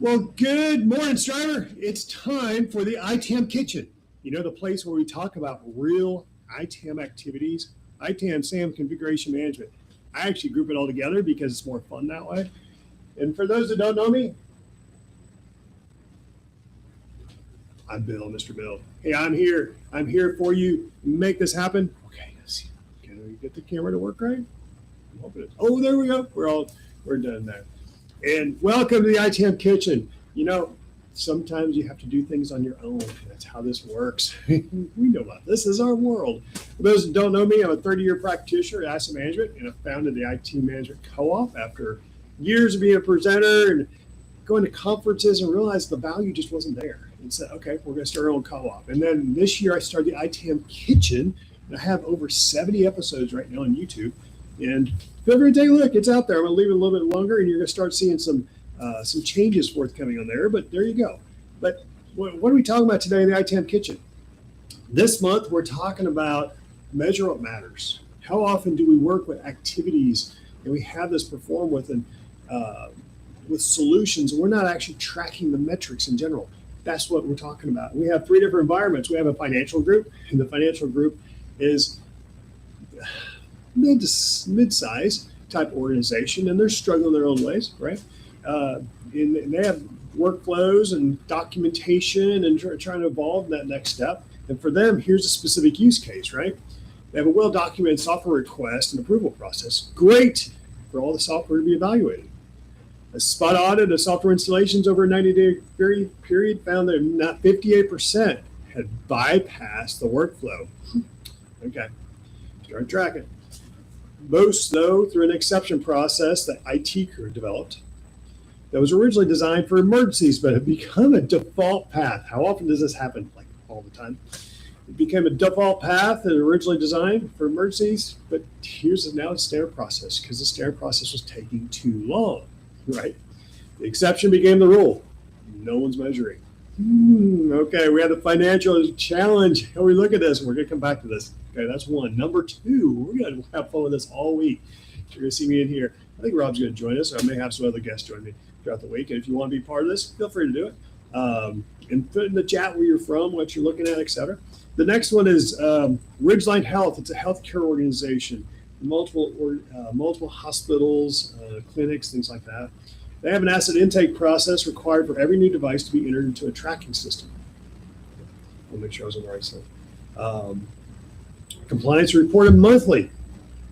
Well, good morning, Striver. It's time for the ITAM Kitchen. You know, the place where we talk about real ITAM activities, ITAM SAM configuration management. I actually group it all together because it's more fun that way. And for those that don't know me, I'm Bill, Mr. Bill. Hey, I'm here. I'm here for you. Make this happen. Okay, let's see. Can we get the camera to work right? I'm hoping it. Oh, there we go. We're done there. And welcome to the ITAM Kitchen. You know, sometimes you have to do things on your own. That's how this works. We know about this. This is our world. For those that don't know me, I'm a 30-year practitioner at asset management, and I founded the IT Management Co-op after years of being a presenter and going to conferences and realized the value just wasn't there. And said, okay, we're going to start our own co-op. And then this year I started the ITAM Kitchen, and I have over 70 episodes right now on YouTube. And feel free to take a look. It's out there. I'm going to leave it a little bit longer, and you're going to start seeing some changes forthcoming on there. But there you go. But what are we talking about today in the ITAM Kitchen? This month, we're talking about measure what matters. How often do we work with activities and we have this perform with solutions, and we're not actually tracking the metrics in general? That's what we're talking about. We have three different environments. We have a financial group, and the financial group is mid-size type organization, and they're struggling their own ways, right? And they have workflows and documentation and trying to evolve that next step. And for them, here's a specific use case, right? They have a well-documented software request and approval process. Great for all the software to be evaluated. A spot audit of software installations over a 90-day period found that not 58% had bypassed the workflow. Okay, start tracking. Most, though, through an exception process that IT crew developed that was originally designed for emergencies, but had become a default path. How often does this happen? Like all the time. It became a default path that originally designed for emergencies, but here's now a standard process because the standard process was taking too long, right? The exception became the rule. No one's measuring. Okay, we have the financial challenge. How we look at this, and we're going to come back to this. Okay, that's one. Number two, we're going to have fun with this all week. You're going to see me in here. I think Rob's going to join us, or I may have some other guests join me throughout the week. And if you want to be part of this, feel free to do it. And put in the chat where you're from, what you're looking at, etc. The next one is Ridgeline Health. It's a healthcare organization, multiple hospitals, clinics, things like that. They have an asset intake process required for every new device to be entered into a tracking system. I'll make sure I was on the right side. Compliance reported monthly.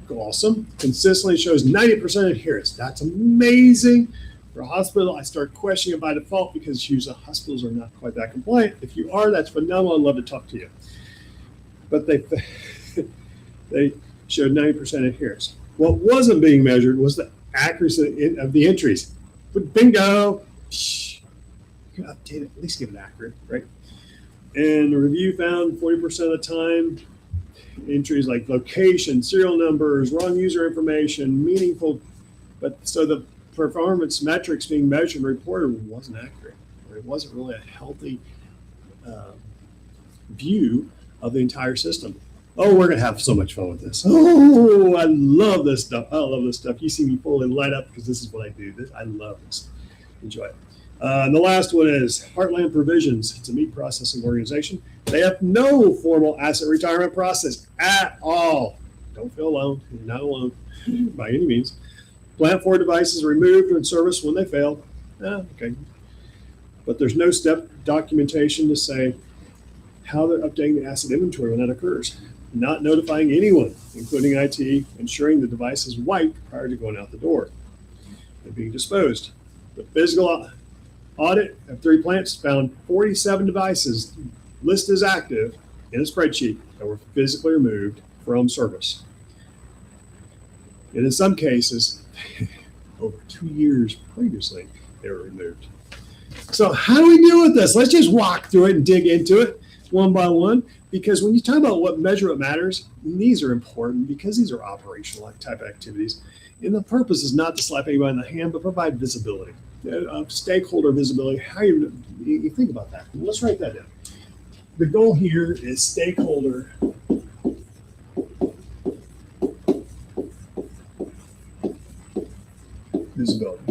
Awesome. Consistently shows 90% adherence. That's amazing. For a hospital, I start questioning it by default because usually hospitals are not quite that compliant. If you are, that's phenomenal. I'd love to talk to you. But they showed 90% adherence. What wasn't being measured was the accuracy of the entries. But bingo, you can update it, at least give it accurate, right? And the review found 40% of the time, entries like location, serial numbers, wrong user information, meaningful, but so the performance metrics being measured and reported wasn't accurate. Or it wasn't really a healthy view of the entire system. Oh, we're going to have so much fun with this. Oh, I love this stuff. I love this stuff. You see me fully light up because this is what I do. I love this. Enjoy it. And the last one is Heartland Provisions. It's a meat processing organization. They have no formal asset retirement process at all. Don't feel alone. You're not alone by any means. Plant 4 devices removed or in service when they fail. Okay. But there's no step documentation to say how they're updating the asset inventory when that occurs. Not notifying anyone, including IT, ensuring the device is wiped prior to going out the door and being disposed. The physical audit of 3 plants found 47 devices listed as active in a spreadsheet that were physically removed from service. And in some cases, over 2 years previously, they were removed. So how do we deal with this? Let's just walk through it and dig into it one by one, because when you talk about what measure what matters, these are important because these are operational type activities. And the purpose is not to slap anybody in the hand, but provide visibility, stakeholder visibility. How you think about that? Let's write that down. The goal here is stakeholder visibility.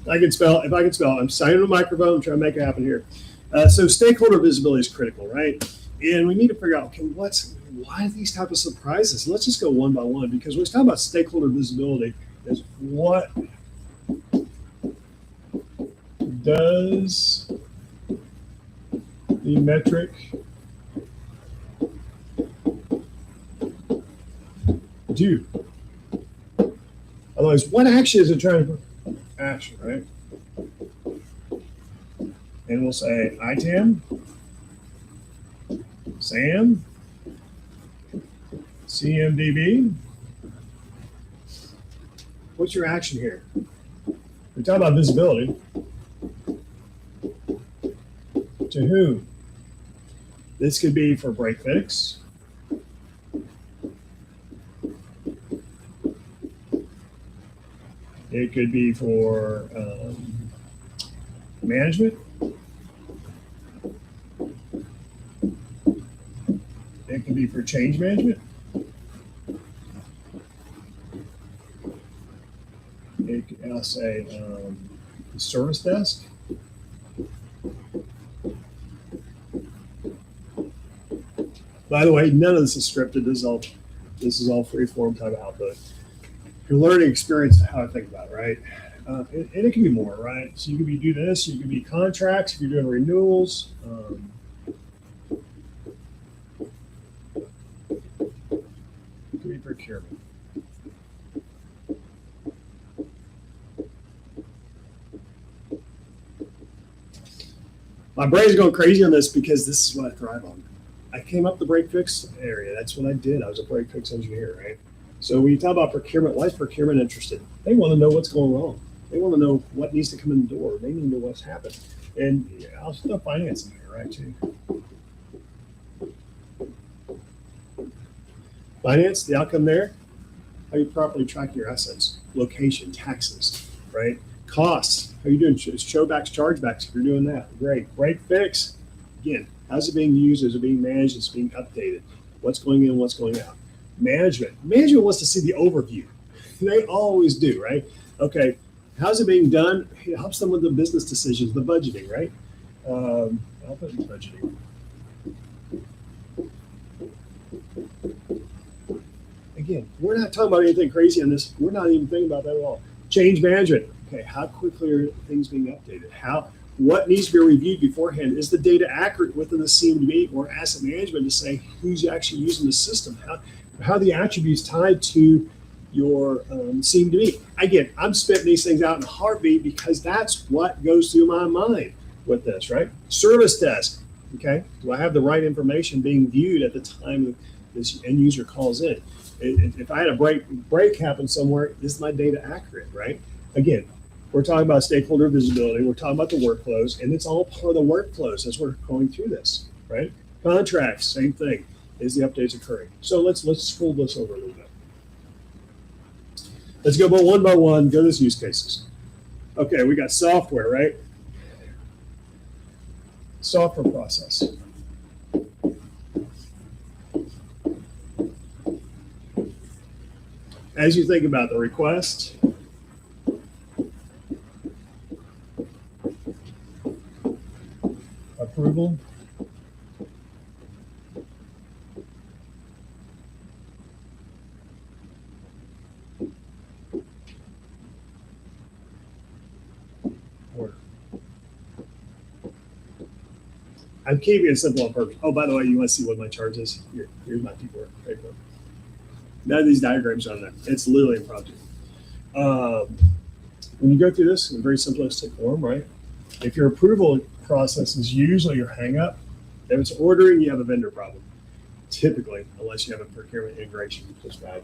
I can spell. If I can spell, I'm signing a microphone. I'm trying to make it happen here. So stakeholder visibility is critical, right? And we need to figure out, okay, why these type of surprises? Let's just go one by one, because when we talk about stakeholder visibility, is what does the metric do? Otherwise, what action is it trying to action, right? And we'll say ITAM, SAM, CMDB. What's your action here? We're talking about visibility. To whom? This could be for break fix. It could be for management. It could be for change management. I'll say service desk. By the way, none of this is scripted. This is all free form type of output. Your learning experience, how I think about it, right? And it can be more, right? So you can do this. You can be contracts if you're doing renewals. It could be procurement. My brain's going crazy on this because this is what I thrive on. I came up the break fix area. That's what I did. I was a break fix engineer, right? So when you talk about procurement, why is procurement interested? They want to know what's going wrong. They want to know what needs to come in the door. They need to know what's happened. And I'll still finance in there, right, too. Finance, the outcome there, how you properly track your assets, location, taxes, right? Costs, how you doing? Showbacks, chargebacks, if you're doing that, great. Break fix, again, how's it being used? Is it being managed? Is it being updated? What's going in, what's going out? Management wants to see the overview. They always do, right? Okay, how's it being done? It helps them with the business decisions, the budgeting, right? I'll put budgeting. Again, we're not talking about anything crazy on this. We're not even thinking about that at all. Change management. Okay, how quickly are things being updated? What needs to be reviewed beforehand? Is the data accurate within the CMDB or asset management to say who's actually using the system? How are the attributes tied to your CMDB? Again, I'm spitting these things out in a heartbeat because that's what goes through my mind with this, right? Service desk. Okay, do I have the right information being viewed at the time this end user calls in? If I had a break happen somewhere, is my data accurate, right? Again, we're talking about stakeholder visibility. We're talking about the workflows, and it's all part of the workflows as we're going through this, right? Contracts, same thing. Is the updates occurring? So let's scroll this over a little bit. Let's go one by one. Go to these use cases. Okay, we got software, right? Software process. As you think about the request, approval, order. I'm keeping it simple on purpose. Oh, by the way, you want to see what my chart is? Here's my paper. None of these diagrams are on there. It's literally impromptu. When you go through this in a very simplistic form, right? If your approval process is usually your hang up, if it's ordering, you have a vendor problem. Typically, unless you have a procurement integration, which is bad.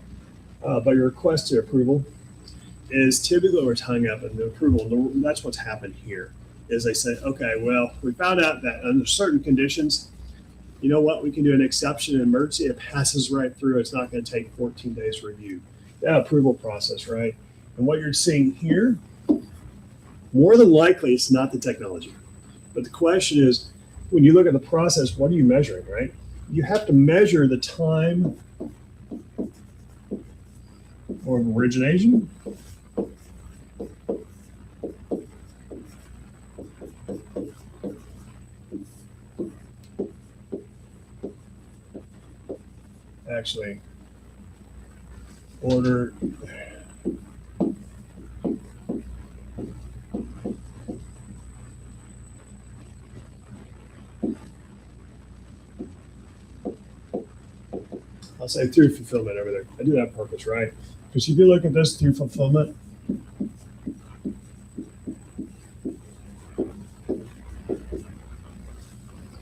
But your request to approval is typically where it's hung up, and the approval, that's what's happened here, is they say, okay, well, we found out that under certain conditions, you know what, we can do an exception in emergency. It passes right through. It's not going to take 14 days to review. That approval process, right? And what you're seeing here, more than likely, it's not the technology. But the question is, when you look at the process, what are you measuring, right? You have to measure the time of origination actually order I'll say through fulfillment over there. I do that on purpose, right? Because if you look at this through fulfillment,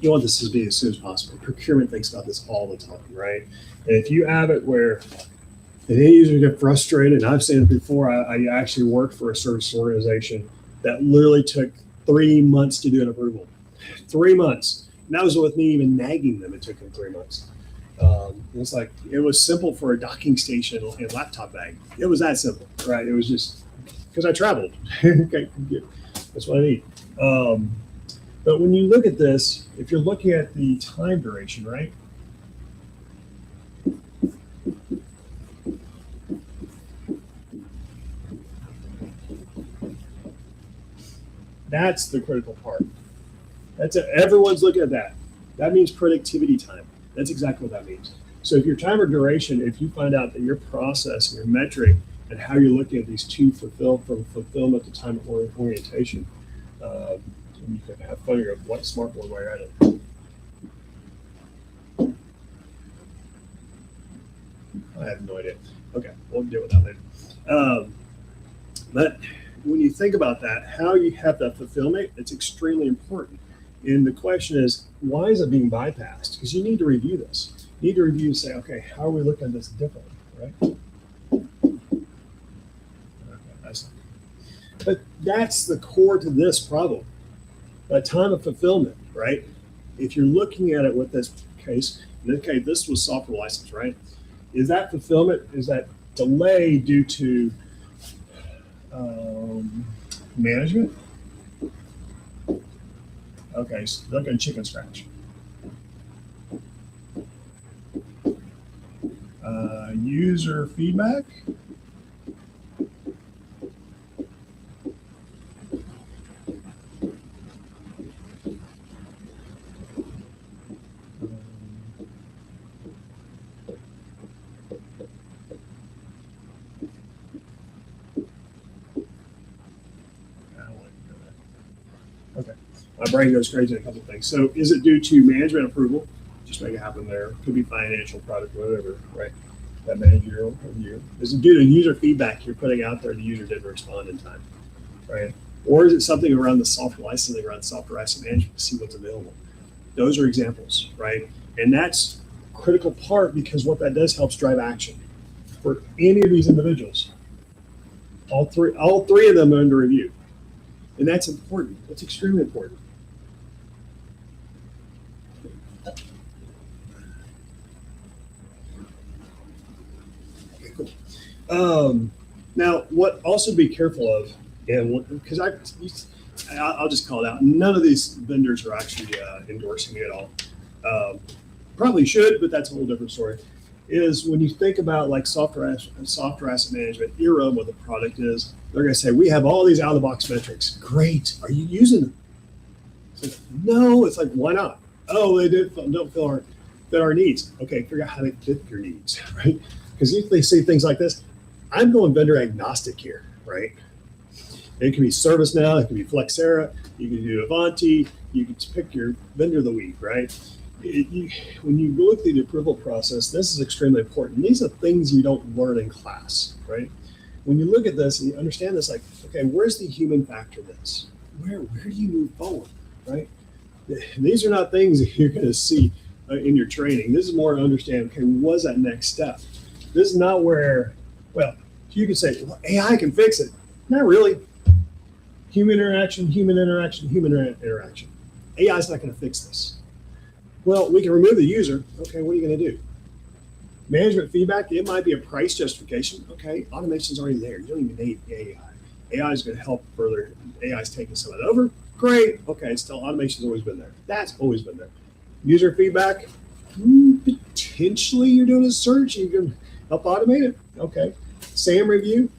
you want this to be as soon as possible. Procurement thinks about this all the time, right? And if you have it where the end users get frustrated, and I've seen it before, I actually worked for a service organization that literally took 3 months to do an approval. 3 months. And that was with me even nagging them. It took them 3 months. It's like, it was simple for a docking station and laptop bag. It was that simple, right? It was just because I traveled. Okay, that's what I need. But when you look at this, if you're looking at the time duration, right? That's the critical part. That's it. Everyone's looking at that. That means productivity time. That's exactly what that means. So if your time or duration, if you find out that your process and your metric and how you're looking at these two from fulfillment to time of orientation, you can have fun with what smartboard while you're at it. I have no idea. Okay, we'll deal with that later. But when you think about that, how you have that fulfillment, it's extremely important. And the question is, why is it being bypassed? Because you need to review this. You need to review and say, okay, how are we looking at this differently, right? Okay, but that's the core to this problem. That time of fulfillment, right? If you're looking at it with this case, okay, this was software license, right? Is that fulfillment, is that delay due to management? Okay, so look at chicken scratch. User feedback. Okay, my brain goes crazy in a couple things. So is it due to management approval? Just make it happen there. Could be financial, product, whatever, right? That managerial review. Is it due to user feedback you're putting out there the user didn't respond in time, right? Or is it something around the software licensing, around software asset management to see what's available? Those are examples, right? And that's a critical part because what that does helps drive action for any of these individuals. All three of them are under review. And that's important. That's extremely important. Okay, cool. Now, what also be careful of, and because I'll just call it out, none of these vendors are actually endorsing me at all. Probably should, but that's a whole different story. Is when you think about like software asset management, irrelevant what the product is, they're going to say, we have all these out of the box metrics. Great. Are you using them? It's like, no, it's like, why not? Oh, they don't fit our needs. Okay, figure out how they fit your needs, right? Because if they say things like this, I'm going vendor agnostic here, right? It can be ServiceNow, it can be Flexera, you can do Avanti, you can pick your vendor of the week, right? When you go through the approval process, this is extremely important. These are things you don't learn in class, right? When you look at this and you understand this, like, okay, where's the human factor in this? Where do you move forward, right? These are not things that you're going to see in your training. This is more to understand, okay, what's that next step? This is not where, well, you can say, well, AI can fix it. Not really. Human interaction, human interaction, human interaction. AI is not going to fix this. Well, we can remove the user. Okay, what are you going to do? Management feedback, it might be a price justification. Okay, automation's already there. You don't even need AI. AI is going to help further. AI is taking some of it over. Great. Okay, still automation's always been there. That's always been there. User feedback, potentially you're doing a search. You can help automate it. Okay. SAM review,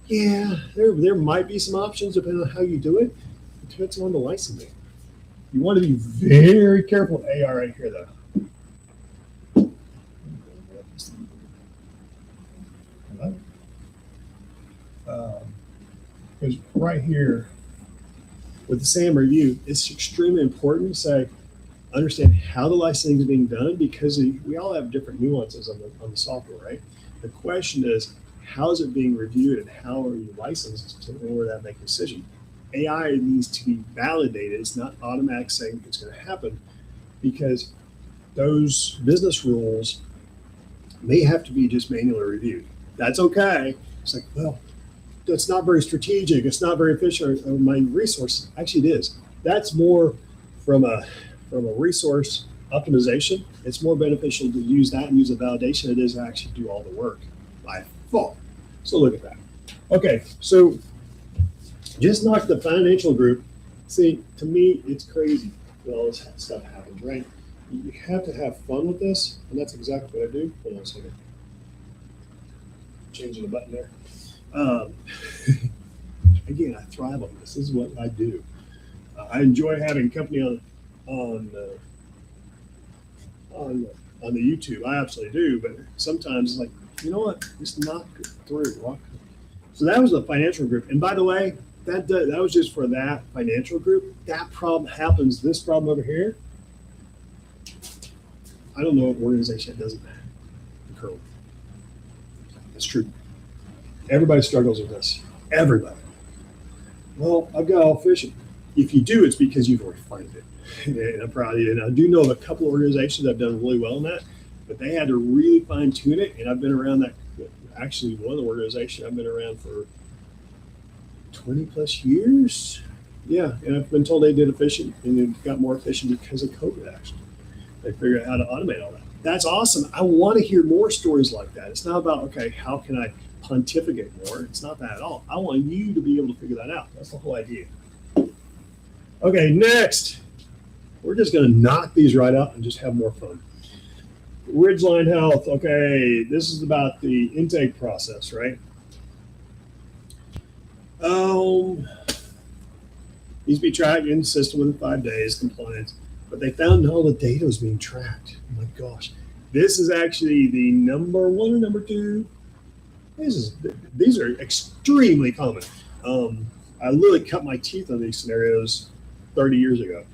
yeah, there might be some options depending on how you do it. It depends on the licensing. You want to be very careful with AI right here, though. right here with the SAM review, it's extremely important to say, understand how the licensing is being done, because we all have different nuances on the software, right? The question is, how is it being reviewed and how are you licensed in order to make a decision? AI needs to be validated. It's not automatic saying it's going to happen, because those business rules may have to be just manually reviewed. That's okay. It's like, well, that's not very strategic. It's not very efficient of my resources. Actually, it is. That's more from a resource optimization. It's more beneficial to use that and use a validation than it is to actually do all the work by far. So look at that. Okay, so just knock the financial group. See, to me, it's crazy when all this stuff happens, right? You have to have fun with this, and that's exactly what I do. Hold on a second. Changing the button there. Again, I thrive on this. This is what I do. I enjoy having company on the YouTube. I absolutely do, but sometimes it's like, you know what? Just knock it through. So that was the financial group. And by the way, that was just for that financial group. That problem happens. This problem over here, I don't know what organization that doesn't occur with. That's true. Everybody struggles with this. Everybody. Well, I've got all efficient. If you do, it's because you've refined it. And I'm proud of you. And I do know of a couple of organizations that have done really well in that, but they had to really fine tune it. And I've been around that. Actually, one of the organizations I've been around for 20 plus years. Yeah. And I've been told they did efficient, and it got more efficient because of COVID, actually. They figured out how to automate all that. That's awesome. I want to hear more stories like that. It's not about, okay, how can I pontificate more? It's not that at all. I want you to be able to figure that out. That's the whole idea. Okay, next. We're just going to knock these right out and just have more fun. Ridgeline Health. Okay, this is about the intake process, right? Needs to be tracked in the system within 5 days, compliance. But they found all the data was being tracked. Oh my gosh. This is actually the number one or number two. These are extremely common. I literally cut my teeth on these scenarios 30 years ago.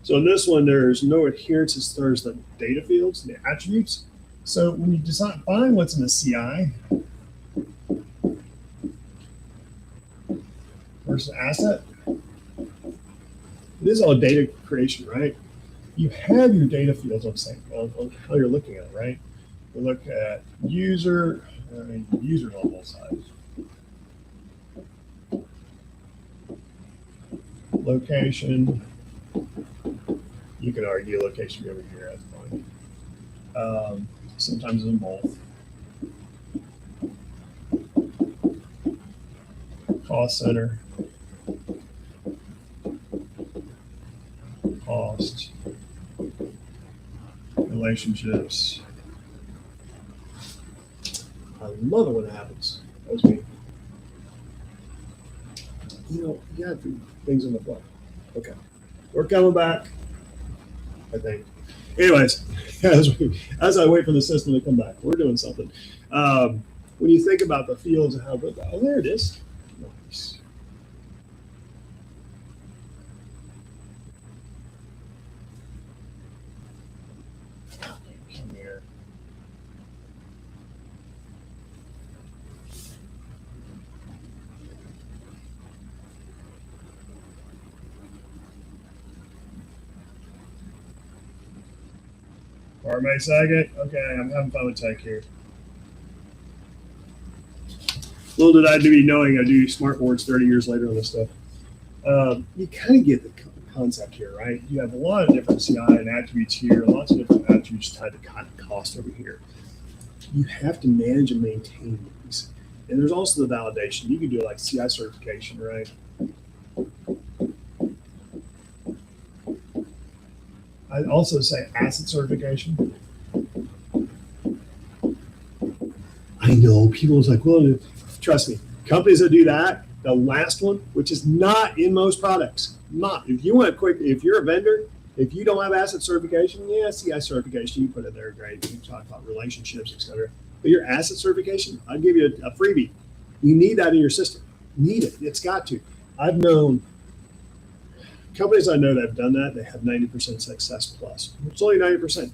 So in this one, there's no adherence as far as the data fields and the attributes. So when you decide find what's in the CI versus asset, this is all data creation, right? You have your data fields on how you're looking at it, right? We look at user level size, location. You can argue location over here, that's fine. Sometimes in both. Cost center, cost, relationships. I love it when it happens. That was me. You gotta do things on the fly. Okay, we're coming back, I think. Anyways, as I wait for the system to come back, we're doing something. When you think about the fields and how good, there it is. Nice. Come here. Pardon me a second. Okay, I'm having fun with tech here. Little did I be knowing I do smart boards 30 years later on this stuff. You kind of get the concept here, right? You have a lot of different CI and attributes here, lots of different attributes tied to cost over here. You have to manage and maintain these. And there's also the validation. You can do like CI certification, right? I'd also say asset certification. I know people is like, well, trust me, companies that do that, the last one, which is not in most products, not. If you want if you're a vendor, if you don't have asset certification, yeah, CI certification, you put it there, great. You talk about relationships, etc. But your asset certification, I'll give you a freebie. You need that in your system. Need it. It's got to. I've known companies I know that have done that, they have 90% success plus. It's only 90%.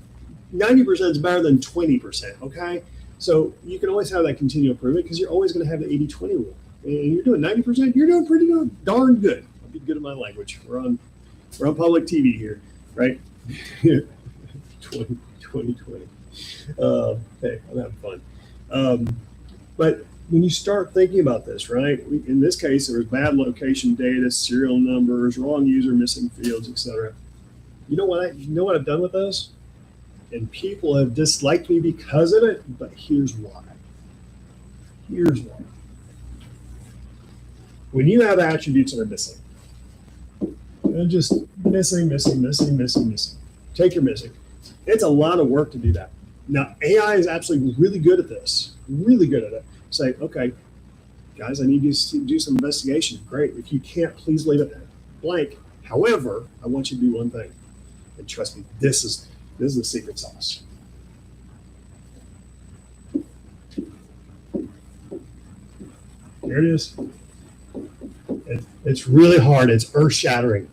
90% is better than 20%, okay? So you can always have that continual improvement because you're always going to have the 80-20 rule. And you're doing 90%, you're doing pretty darn good. I'll be good at my language. We're on public TV here, right? 20. Hey, I'm having fun. But when you start thinking about this, right? In this case, there was bad location data, serial numbers, wrong user, missing fields, etc. You know what I've done with those? And people have disliked me because of it, but here's why. When you have attributes that are missing, they're just missing. Take your missing. It's a lot of work to do that. Now, AI is absolutely really good at this, really good at it. Say, okay, guys, I need you to do some investigation. Great. If you can't, please leave it blank. However, I want you to do one thing. And trust me, this is the secret sauce. Here it is. It's really hard. It's earth-shattering.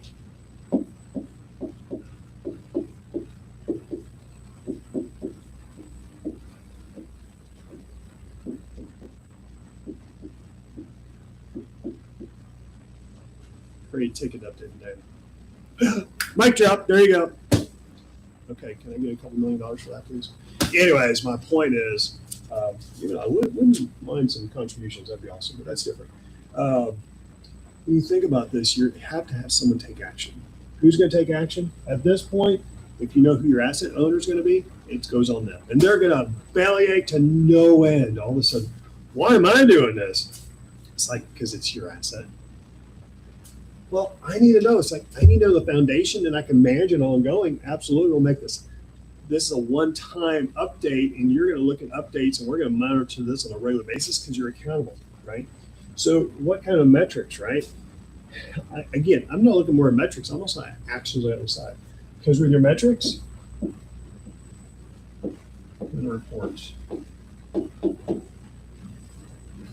Great ticket update today. Mic drop. There you go. Okay, can I get a couple $1 million for that, please? Anyways, my point is, I wouldn't mind some contributions. That'd be awesome, but that's different. When you think about this, you have to have someone take action. Who's going to take action? At this point, if you know who your asset owner is going to be, it goes on them. And they're going to bellyache to no end. All of a sudden, why am I doing this? It's like, because it's your asset. Well, I need to know. It's like, I need to know the foundation and I can manage it ongoing. Absolutely, we'll make this. This is a one-time update, and you're going to look at updates, and we're going to monitor this on a regular basis because you're accountable, right? So what kind of metrics, right? Again, I'm not looking more at metrics. I'm also at actions on the other side. Because with your metrics and reports,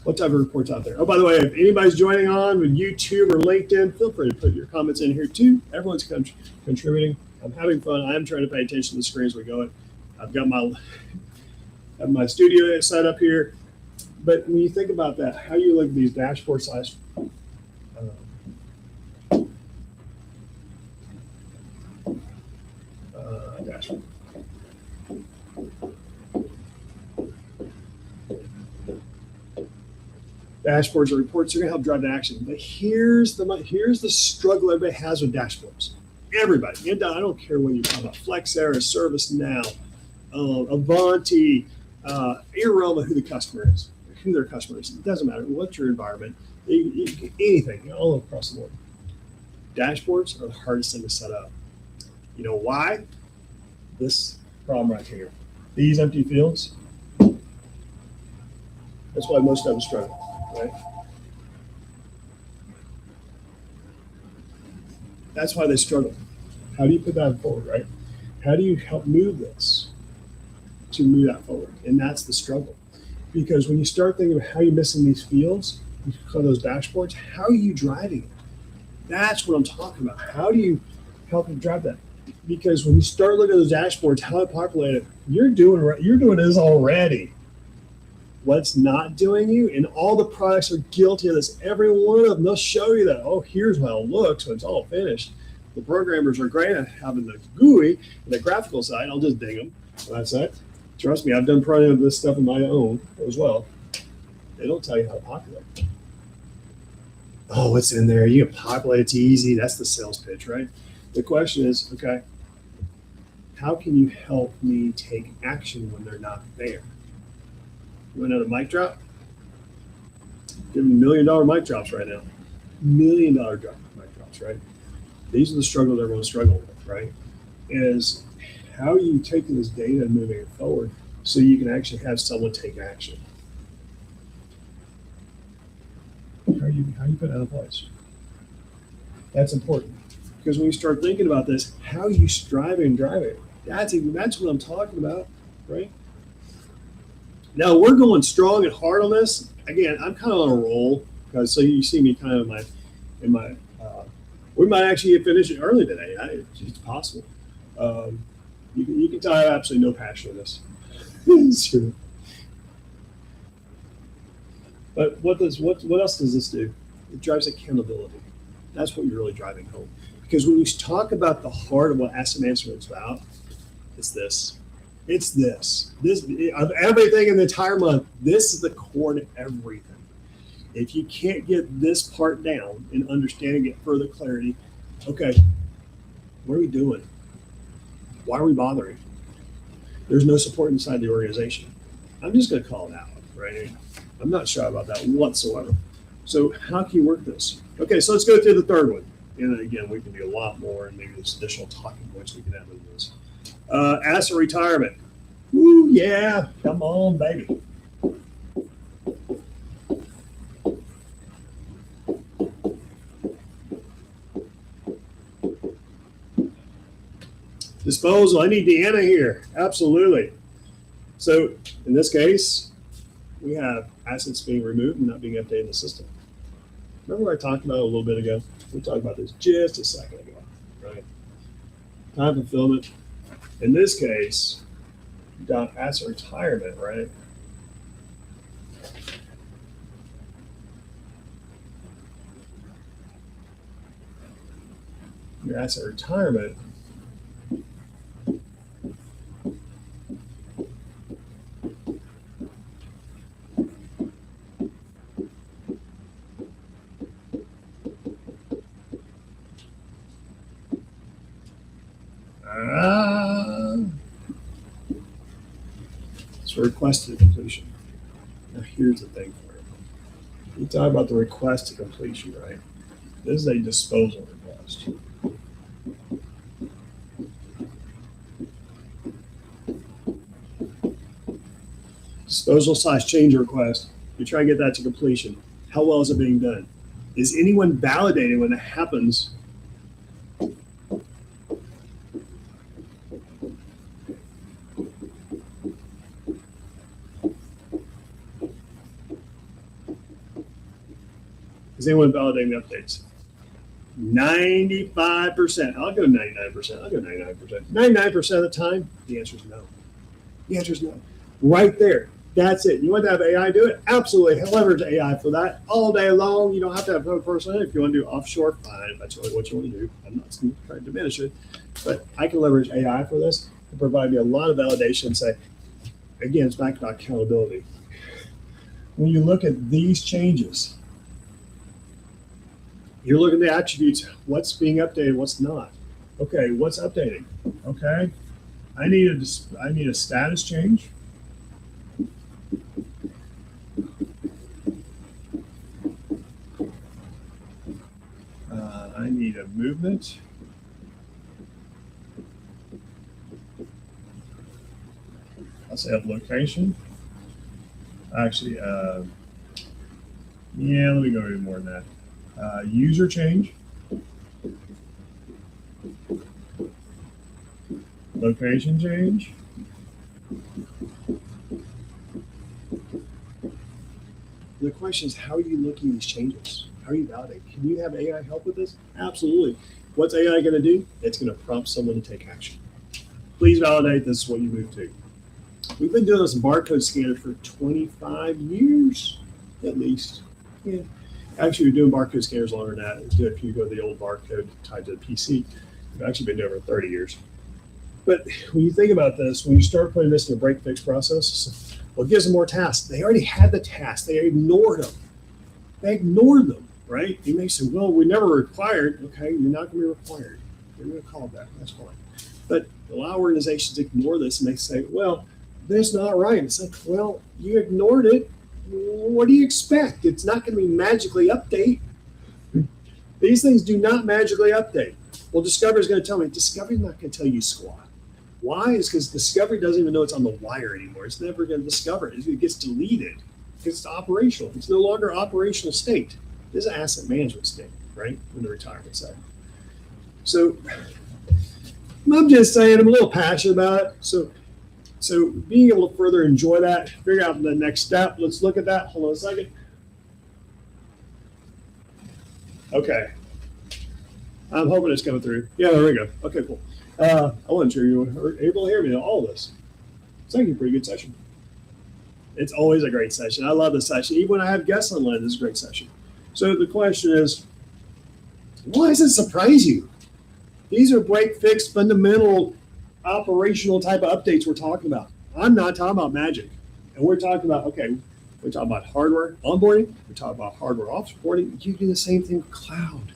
what type of reports out there? Oh, by the way, if anybody's joining on with YouTube or LinkedIn, feel free to put your comments in here too. Everyone's contributing. I'm having fun. I'm trying to pay attention to the screen as we go. I've got my studio set up here. But when you think about that, how you look at these dashboard size dashboard. Dashboards or reports are going to help drive to action. But here's the struggle everybody has with dashboards. Everybody. And I don't care whether you're talking about FlexAir, ServiceNow, Avanti, irrelevant who the customer is, who their customer is. It doesn't matter. What's your environment? Anything, all across the board. Dashboards are the hardest thing to set up. You know why? This problem right here. These empty fields. That's why most of them struggle, right? That's why they struggle. How do you put that forward, right? How do you help move this to move that forward? And that's the struggle. Because when you start thinking of how you're missing these fields, you call those dashboards, how are you driving it? That's what I'm talking about. How do you help them drive that? Because when you start looking at those dashboards, how to populate it, you're doing this already. What's not doing you, and all the products are guilty of this. Every one of them, they'll show you that, oh, here's how it looks when it's all finished. The programmers are great at having the GUI and the graphical side. I'll just ding them. That's it. Trust me, I've done plenty of this stuff on my own as well. They don't tell you how to populate. Oh, it's in there. You can populate. It's easy. That's the sales pitch, right? The question is, okay, how can you help me take action when they're not there? You want another mic drop? Give them $1 million mic drops right now. $1 million mic drops, right? These are the struggles everyone's struggling with, right? Is how are you taking this data and moving it forward so you can actually have someone take action? How you put that in place? That's important. Because when you start thinking about this, how you strive and drive it, that's what I'm talking about, right? Now we're going strong and hard on this. Again, I'm kind of on a roll because so you see me kind of in my, we might actually finish it early today. It's possible. You can tell I have absolutely no passion in this. Sure. But what else does this do? It drives accountability. That's what you're really driving home. Because when you talk about the heart of what asset management is about, it's this. It's this. This of everything in the entire month, this is the core to everything. If you can't get this part down and understanding it further clarity, okay, what are we doing? Why are we bothering? There's no support inside the organization. I'm just going to call it out, right? I'm not shy about that whatsoever. So how can you work this? Okay, so let's go through the third one. And again, we can do a lot more, and maybe there's additional talking points we can add in this. Asset retirement. Woo, yeah, come on, baby. Disposal, I need Deanna here. Absolutely. So in this case, we have assets being removed and not being updated in the system. Remember what I talked about a little bit ago? We talked about this just a second ago, right? Time fulfillment. In this case, you've got asset retirement, right? Your asset retirement. It's a requested completion. Now here's the thing for you. We talk about the request to completion, right? This is a disposal request. Disposal / change request. You try and get that to completion. How well is it being done? Is anyone validating when it happens? Is anyone validating the updates? 95%. I'll go 99%. I'll go 99%. 99% of the time, the answer is no. The answer is no. Right there. That's it. You want to have AI do it? Absolutely. Leverage AI for that all day long. You don't have to have a person. If you want to do offshore, fine. If that's really what you want to do. I'm not trying to diminish it. But I can leverage AI for this to provide me a lot of validation and say, again, it's back about accountability. When you look at these changes, you're looking at the attributes, what's being updated, what's not. Okay, what's updating? Okay, I need a status change. I need a movement. I'll say of location. Actually, yeah, let me go even more than that. User change, location change, the question is, how are you looking at these changes? How are you validating? Can you have AI help with this? Absolutely. What's AI going to do? It's going to prompt someone to take action. Please validate this is what you move to. We've been doing this barcode scanner for 25 years, at least. Yeah. Actually, we're doing barcode scanners longer than that. If you go to the old barcode tied to the PC, we've actually been doing it for 30 years. But when you think about this, when you start putting this in a break fix process, well, it gives them more tasks. They already had the tasks. They ignored them. They ignored them, right? You may say, well, we never required. Okay, you're not going to be required. You're going to call it that. That's fine. But a lot of organizations ignore this and they say, well, that's not right. It's like, well, you ignored it. What do you expect? It's not going to be magically update. These things do not magically update. Well, Discovery is going to tell me. Discovery is not going to tell you squat. Why? Is because Discovery doesn't even know it's on the wire anymore. It's never going to discover it. It gets deleted because it's operational. It's no longer operational state. This is an asset management state, right? In the retirement side. So I'm just saying, I'm a little passionate about it. So being able to further enjoy that, figure out the next step. Let's look at that. Hold on a second. Okay. I'm hoping it's coming through. Yeah, there we go. Okay, cool. I wasn't sure you were able to hear me in all of this. It's actually a pretty good session. It's always a great session. I love this session. Even when I have guests online, this is a great session. So the question is, why does it surprise you? These are break, fix, fundamental, operational type of updates we're talking about. I'm not talking about magic. And we're talking about, okay, we're talking about hardware onboarding. We're talking about hardware offboarding. You do the same thing with cloud,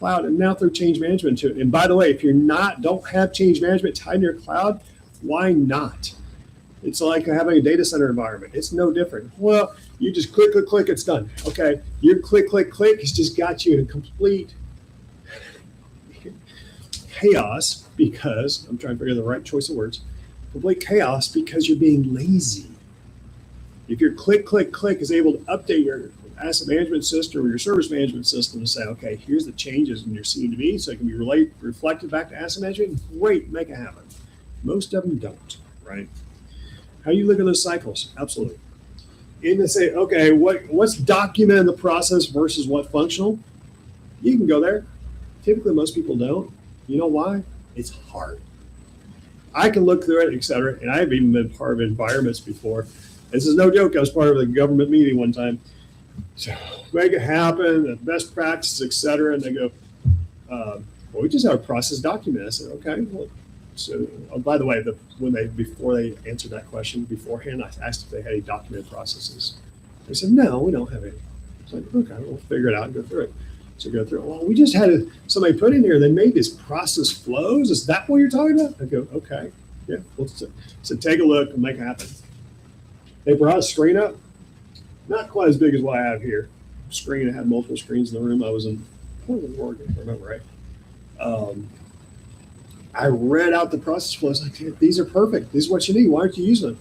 and now throw change management to it. And by the way, if you're don't have change management tied to your cloud, why not? It's like having a data center environment. It's no different. Well, you just click, it's done. Okay, your click has just got you in complete chaos because, I'm trying to figure the right choice of words, complete chaos because you're being lazy. If your click is able to update your asset management system or your service management system to say, okay, here's the changes in your CMDB so it can be reflected back to asset management, great, make it happen. Most of them don't, right? How you look at those cycles? Absolutely. And they say, okay, what's documented in the process versus what functional? You can go there. Typically, most people don't. You know why? It's hard. I can look through it, et cetera, and I've even been part of environments before. This is no joke. I was part of a government meeting one time. So make it happen, the best practices, et cetera. And they go, well, we just have a process document. I said, okay. Well, so, by the way, before they answered that question beforehand, I asked if they had any documented processes. They said, no, we don't have any. I was like, okay, we'll figure it out and go through it. So go through it. Well, we just had somebody put in here, they made these process flows. Is that what you're talking about? I go, okay, yeah. So take a look and make it happen. They brought a screen up, not quite as big as what I have here. Screen, I had multiple screens in the room. I was in Portland, Oregon, if I remember right. I read out the process flows. Like, these are perfect. These are what you need. Why aren't you using them?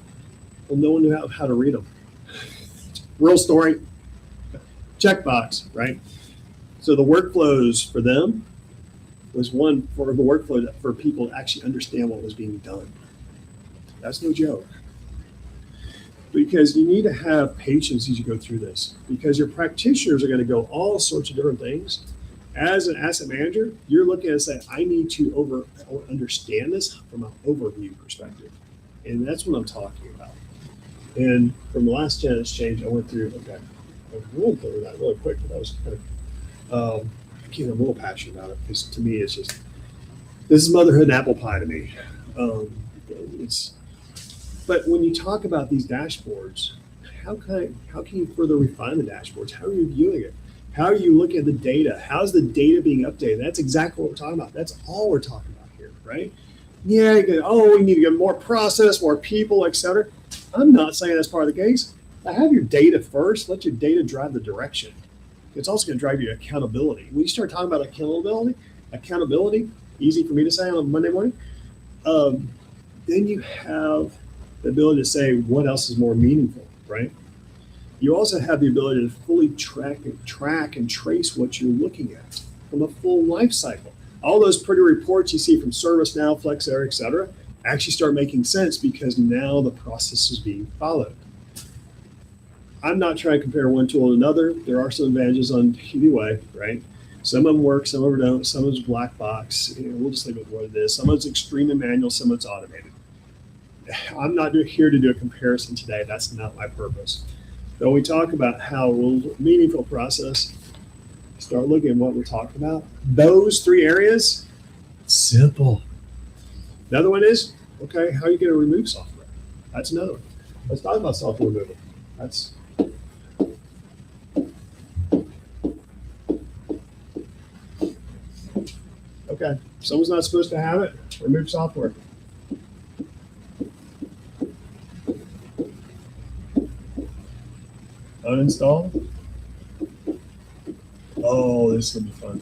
Well, no one knew how to read them. Real story. Checkbox, right? So the workflows for them was one for the workflow for people to actually understand what was being done. That's no joke. Because you need to have patience as you go through this, because your practitioners are going to go all sorts of different things. As an asset manager, you're looking at saying, I need to understand this from an overview perspective. And that's what I'm talking about. And from the last Gen Exchange, I went through, okay, I went through that really quick, but I was kind of, I'm a little passionate about it, because to me, it's just, this is motherhood and apple pie to me. But when you talk about these dashboards, how can you further refine the dashboards? How are you viewing it? How are you looking at the data? How's the data being updated? That's exactly what we're talking about. That's all we're talking about here, right? Yeah, we need to get more process, more people, et cetera. I'm not saying that's part of the case. Have your data first. Let your data drive the direction. It's also going to drive your accountability. When you start talking about accountability, easy for me to say on a Monday morning, then you have the ability to say what else is more meaningful, right? You also have the ability to fully track and trace what you're looking at from a full life cycle. All those pretty reports you see from ServiceNow, FlexAir, et cetera, actually start making sense because now the process is being followed. I'm not trying to compare one tool to another. There are some advantages on either way, right? Some of them work, some of them don't. Some of it's black box. We'll just leave it what it is. Some of it's extremely manual, some of it's automated. I'm not here to do a comparison today. That's not my purpose. But when we talk about how meaningful process, start looking at what we're talking about. Those three areas, simple. Another one is, okay, how are you going to remove software? That's another one. Let's talk about software removal. That's okay. Someone's not supposed to have it. Remove software. Uninstall. Oh, this is gonna be fun.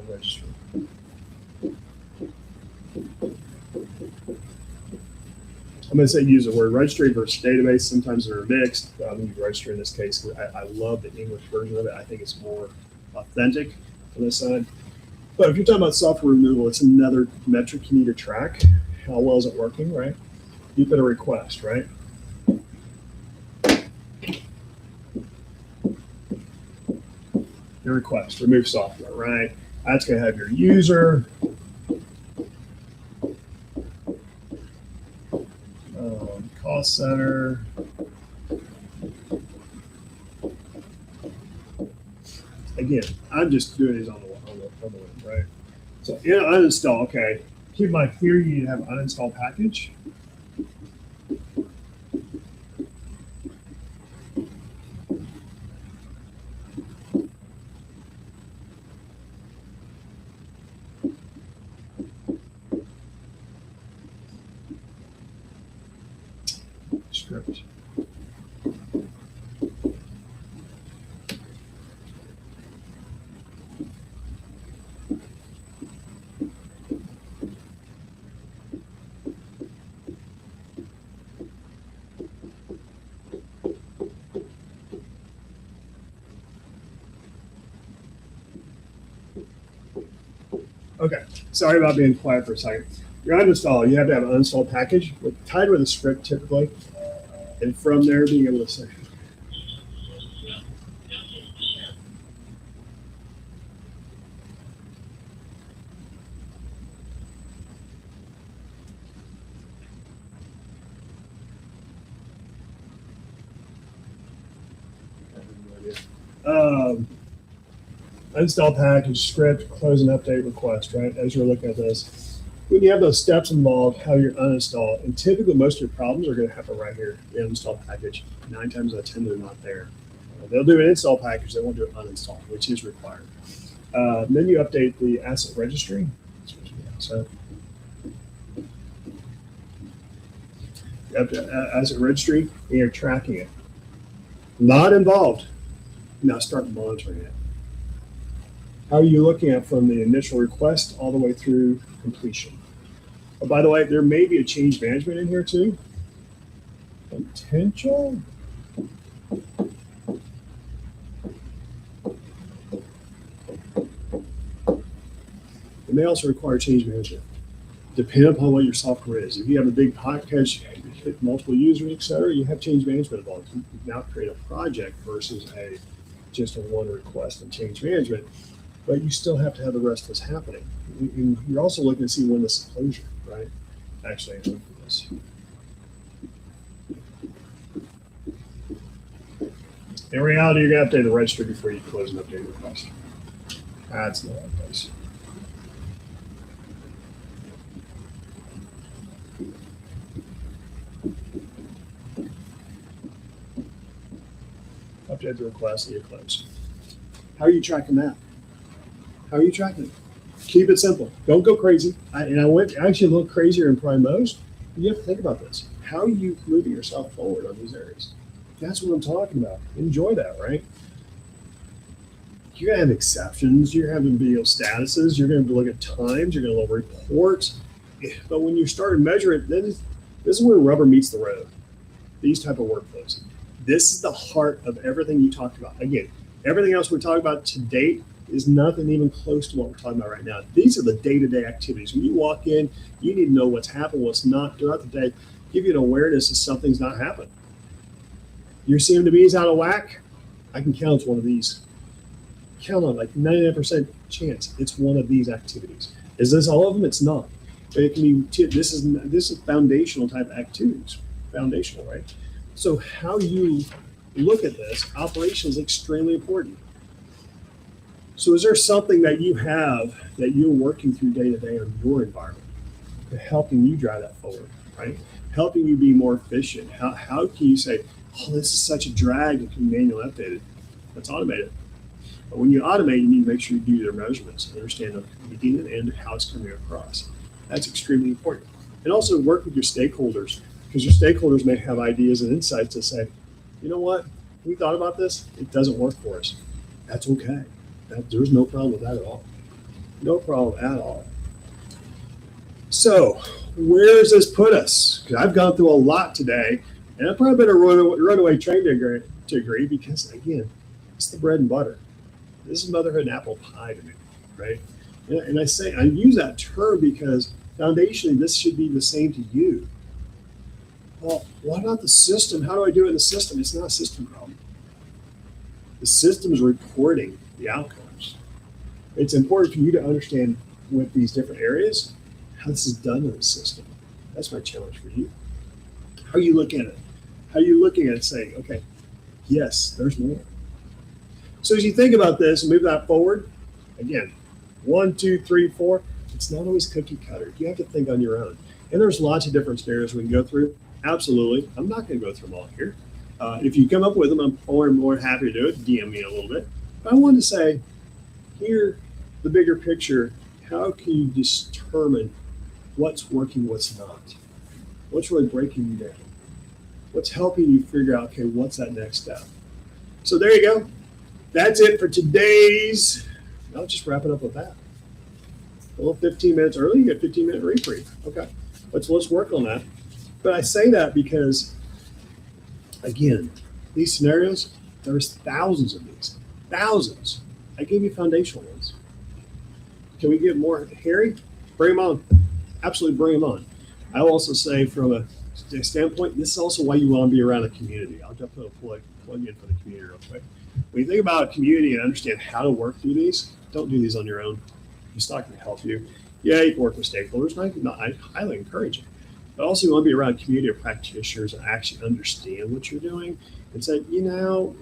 Registry. I'm going to say use the word registry versus database. Sometimes they're mixed. I'm going to use registry in this case. I love the English version of it. I think it's more authentic on this side. But if you're talking about software removal, it's another metric you need to track. How well is it working, right? You put a request, right? Your request, remove software, right? That's going to have your user, cost center, again, I'm just doing these on the web, right? So in uninstall, okay. Keep in mind here you need to have uninstall package. Script. Okay, sorry about being quiet for a second. Your uninstall, you have to have an uninstall package tied with a script typically, and from there being able to say, uninstall package, script, close and update request, right? As you're looking at this, when you have those steps involved, how you uninstall, and typically most of your problems are going to happen right here, the uninstall package. 9 times out of 10, they're not there. They'll do an install package, they won't do an uninstall, which is required. Then you update the asset registry. So, asset registry, and you're tracking it. Not involved. Now start monitoring it. How are you looking at from the initial request all the way through completion? Oh, by the way, there may be a change management in here too. Potential. It may also require change management, depending upon what your software is. If you have a big package, hit multiple users, et cetera, you have change management involved. You now create a project versus just a one request and change management, but you still have to have the rest of this happening. And you're also looking to see when this is closure, right? Actually, I'm looking at this. In reality, you're going to update the registry before you close an update request. That's the right place. Update the request and you close. How are you tracking that? How are you tracking it? Keep it simple. Don't go crazy. I went actually a little crazier in probably most. You have to think about this. How are you moving yourself forward on these areas? That's what I'm talking about. Enjoy that, right? You're going to have exceptions. You're having video statuses. You're going to look at times. You're going to look at reports. But when you start measuring, then this is where rubber meets the road. These type of workflows. This is the heart of everything you talked about. Again, everything else we're talking about to date is nothing even close to what we're talking about right now. These are the day-to-day activities. When you walk in, you need to know what's happened, what's not throughout the day. Give you an awareness that something's not happened. Your CMDB is out of whack. I can count one of these. Count on like 99% chance it's one of these activities. Is this all of them? It's not. It can be. This is foundational type activities. Foundational, right? So how you look at this, operation is extremely important. So is there something that you have that you're working through day to day on your environment, helping you drive that forward, right? Helping you be more efficient. How can you say, oh, this is such a drag, it can be manually updated. Let's automate it. But when you automate, you need to make sure you do your measurements, understand the beginning and end of how it's coming across. That's extremely important. And also work with your stakeholders, because your stakeholders may have ideas and insights to say, you know what, we thought about this, it doesn't work for us. That's okay. There's no problem with that at all. No problem at all. So where does this put us? Because I've gone through a lot today, and I'm probably better runaway train to agree, because again, it's the bread and butter. This is motherhood and apple pie to me, right? And I use that term because foundationally, this should be the same to you. Well, what about the system? How do I do it in the system? It's not a system problem. The system is reporting the outcomes. It's important for you to understand with these different areas how this is done in the system. That's my challenge for you. How are you looking at it? How are you looking at it saying, okay, yes, there's more. So as you think about this and move that forward, again, 1, 2, 3, 4, it's not always cookie cutter. You have to think on your own. And there's lots of different scenarios we can go through. Absolutely. I'm not going to go through them all here. If you come up with them, I'm more happy to do it. DM me a little bit. But I wanted to say, here, the bigger picture, how can you determine what's working, what's not? What's really breaking you down? What's helping you figure out, okay, what's that next step? So there you go. That's it for today's. I'll just wrap it up with that. A little 15 minutes early, you get 15-minute reprieve. Okay, let's work on that. But I say that because, again, these scenarios, there's thousands of these, thousands. I gave you foundational ones. Can we get more hairy? Bring them on. Absolutely bring them on. I will also say from a standpoint, this is also why you want to be around a community. I'll just put a plug in for the community real quick. When you think about a community and understand how to work through these, don't do these on your own. It's not going to help you. Yeah, you can work with stakeholders. I highly encourage it. But also you want to be around a community of practitioners and actually understand what you're doing and say,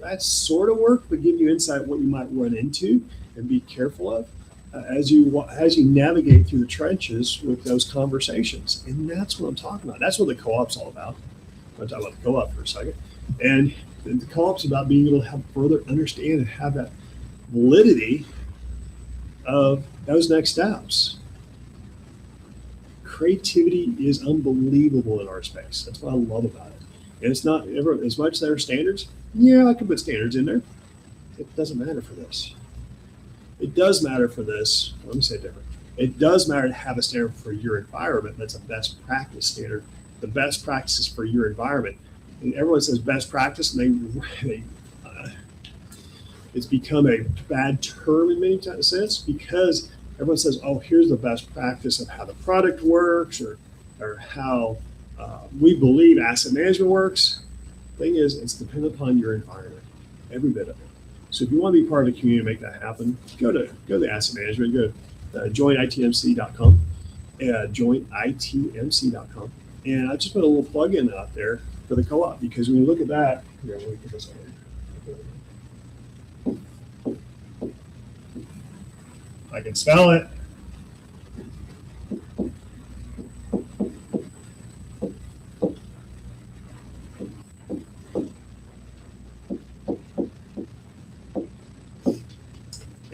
that's sort of work, but give you insight what you might run into and be careful of as you navigate through the trenches with those conversations. And that's what I'm talking about. That's what the co-op's all about. I'll talk about the co-op for a second. And the co-op's about being able to have further understand and have that validity of those next steps. Creativity is unbelievable in our space. That's what I love about it. And it's not ever as much as there are standards. Yeah, I can put standards in there. It doesn't matter for this. It does matter for this. Let me say it different. It does matter to have a standard for your environment. That's a best practice standard. The best practices for your environment. And everyone says best practice, and it's become a bad term in many sense because everyone says, oh, here's the best practice of how the product works or how we believe asset management works. Thing is, it's dependent upon your environment, every bit of it. So if you want to be part of the community and make that happen, go to the asset management, go to joinitmc.com, joinitmc.com. And I just put a little plug-in out there for the co-op because when you look at that, here, let me get this on. I can spell it.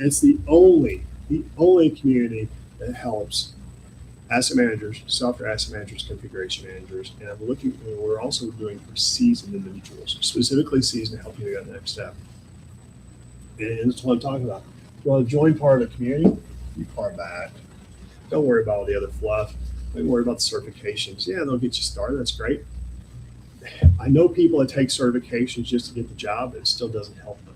It's the only community that helps asset managers, software asset managers, configuration managers, and we're also doing for seasoned individuals, specifically seasoned to help you to go to the next step. And that's what I'm talking about. If you want to join part of the community, be part of that. Don't worry about all the other fluff. Don't worry about the certifications. Yeah, they'll get you started. That's great. I know people that take certifications just to get the job, but it still doesn't help them.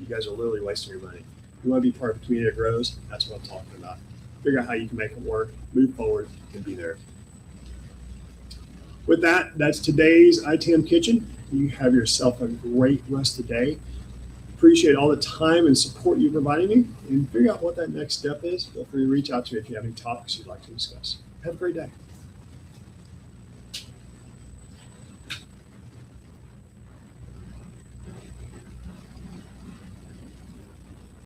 You guys are literally wasting your money. You want to be part of a community that grows? That's what I'm talking about. Figure out how you can make it work, move forward, and be there. With that, that's today's ITAM Kitchen. You have yourself a great rest of the day. Appreciate all the time and support you're providing me, and figure out what that next step is. Feel free to reach out to me if you have any topics you'd like to discuss. Have a great day.